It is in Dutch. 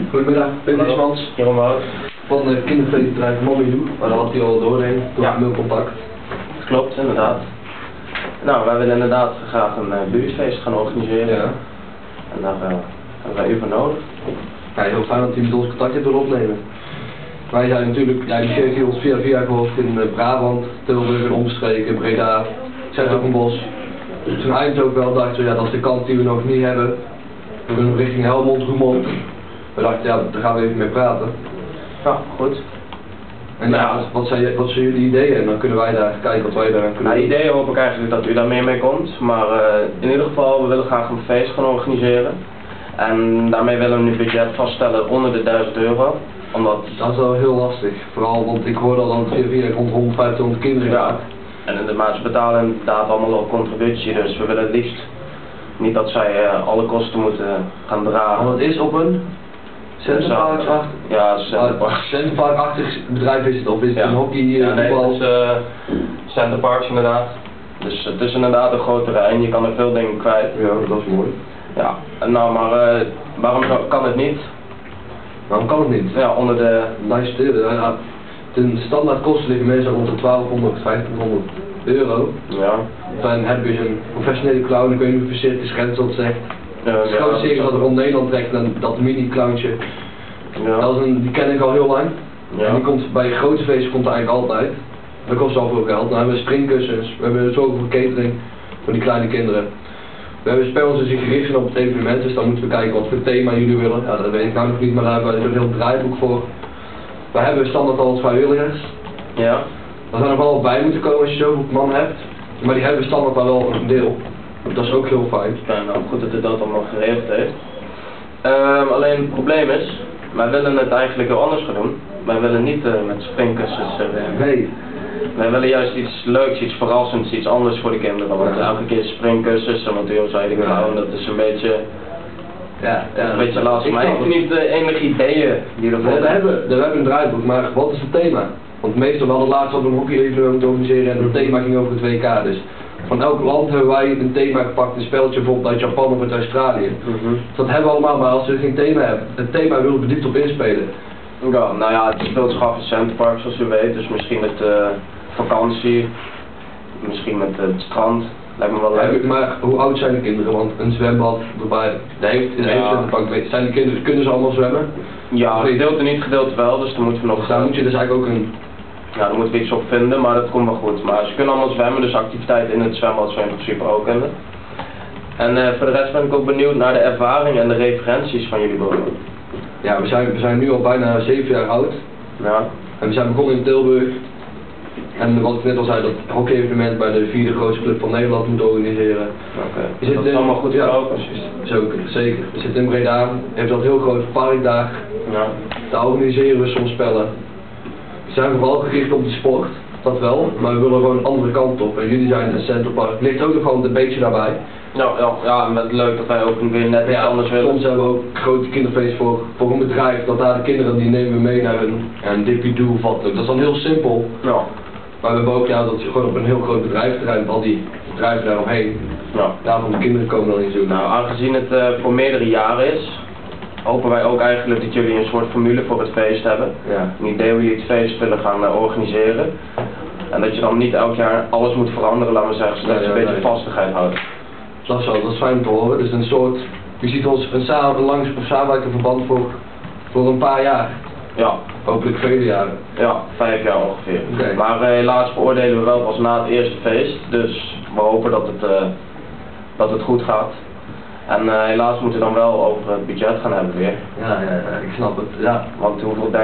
Goedemiddag, Peter Ismans Jeroen Wout. van de kinderfeestbedrijf Mommydoe, maar daar had hij al doorheen, door Ja. mailcontact. Klopt, inderdaad. Nou, wij willen inderdaad graag een buurtfeest gaan organiseren. Ja. En daar hebben wij u voor nodig. Ja, heel fijn dat u met ons contact hebt willen opnemen. Wij zijn natuurlijk, ja, die heeft ons via gehoord in Brabant, Tilburg en omstreken, Breda, Zertogenbos. Dus toen Eindhoven wel dachten we, ja, dat is de kant die we nog niet hebben. We willen richting Helmond, Roermond. We dachten, ja, daar gaan we even mee praten. Ja, goed. En ja, wat zijn jullie ideeën? En dan kunnen wij daar kijken wat wij daar kunnen Nou, doen. ideeën hoop ik eigenlijk dat u daar meer mee komt. Maar in ieder geval, we willen graag een feest gaan organiseren. En daarmee willen we nu budget vaststellen onder de €1000. Omdat... Dat is wel heel lastig. Vooral, want ik hoorde al dat het via rond 150 kinderen gaat. En ze betalen inderdaad allemaal op contributie. Dus we willen het liefst niet dat zij alle kosten moeten gaan dragen. Want het is op een centerpark-achtig. Ja, centerpark. Centerpark-achtig bedrijf is het, of is het een hockey, ja, nee, voetbal? het is centerparks inderdaad. Dus het is inderdaad een groot terrein, je kan er veel dingen kwijt. Ja, dat is mooi. Ja, nou maar waarom kan het niet? Waarom kan het niet? Ja, onder de... Luister, de standaard kosten liggen meestal rond de 1200, 1500 euro. Ja. Dan heb je een professionele clown, ik weet niet hoeveel circus Rensel zegt. Het grootste circus dat er rond Nederland trekt, en dat mini-clowntje. Ja. Die ken ik al heel lang. Ja. En die komt bij grote feesten komt er eigenlijk altijd. Dat kost al veel geld. Dan hebben we springkussens, we hebben zorgen voor catering voor die kleine kinderen. We hebben spelers die zich gericht zijn op het evenement, dus dan moeten we kijken wat voor thema jullie willen. Ja, dat weet ik nou nog niet, maar daar hebben we een heel draaiboek voor. We hebben standaard al vrijwilligers. Ja. Daar zijn er wel bij moeten komen als je zoveel man hebt. Maar die hebben standaard wel een deel. Dat is ook heel fijn. Ja, nou goed dat u dat allemaal geregeld heeft. Alleen het probleem is, wij willen het eigenlijk heel anders gaan doen. Wij willen niet met springkussens werken. Nee. Wij willen juist iets leuks, iets verrassends, iets anders voor de kinderen. Want elke keer springkussens, want u zei ik gewoon, dat is een beetje... Ja, een beetje lastig. Maar ik heb niet de enige ideeën die ervoor we hebben een draaiboek, maar wat is het thema? Want meestal wel het laatst hadden we een hockey-evenement moeten organiseren en het thema ging over het WK. Dus van elk land hebben wij een thema gepakt, een spelletje bijvoorbeeld uit Japan of uit Australië. Dat hebben we allemaal, maar als we geen thema hebben, het thema willen we diep op inspelen. Ja, nou ja, het speelt zich af in Centerpark zoals u weet, dus misschien met vakantie, misschien met het strand, lijkt me wel leuk. Ja, maar hoe oud zijn de kinderen? Want een zwembad erbij, in de Centerpark, zijn de kinderen, kunnen ze allemaal zwemmen? Ja, gedeelte niet, gedeelte wel, dus dan moeten we nog... Dus daar moet je dus eigenlijk ook een... Ja, daar moeten we iets op vinden, maar dat komt wel goed. Maar ze kunnen allemaal zwemmen, dus activiteiten in het zwembad zijn in principe ook in. En voor de rest ben ik ook benieuwd naar de ervaring en de referenties van jullie boven. Ja, we zijn nu al bijna 7 jaar oud. Ja. En we zijn begonnen in Tilburg. En wat ik net al zei, dat hockey-evenement bij de 4e grootste club van Nederland moet organiseren. Oké. Dat is allemaal goed gelopen. Zeker. We zitten in Breda, heeft dat heel groot park daar. Ja. Daar organiseren we soms spellen. We zijn vooral gericht op de sport, dat wel, maar we willen gewoon een andere kant op. En jullie zijn een Centerpark, ligt ook nog gewoon een beetje daarbij. Ja, en het leuk dat wij ook weer net iets anders willen. Soms hebben we ook een grote kinderfeest voor een bedrijf, dat daar de kinderen die nemen we mee naar een Dippy Doo of wat ook. Dat is dan heel simpel. Ja. Maar we hebben ook, ja, dat is gewoon op een heel groot bedrijfsterrein met al die bedrijven daaromheen. Ja. Daarvan de kinderen komen dan in zo'n. Nou, aangezien het voor meerdere jaren is, hopen wij ook eigenlijk dat jullie een soort formule voor het feest hebben. Ja. Een idee hoe jullie het feest willen gaan organiseren. En dat je dan niet elk jaar alles moet veranderen, laten we zeggen, zodat je een beetje vastigheid houdt. Dat is fijn om te horen. Dus een soort, je ziet ons een samenwerkend verband voor een paar jaar. Ja. Hopelijk vele jaren. Ja, 5 jaar ongeveer. Okay. Maar helaas beoordelen we wel pas na het eerste feest, dus we hopen dat het goed gaat. En helaas moeten we dan wel over het budget gaan hebben weer. Ja, ik snap het. Ja. Want hoeveel denk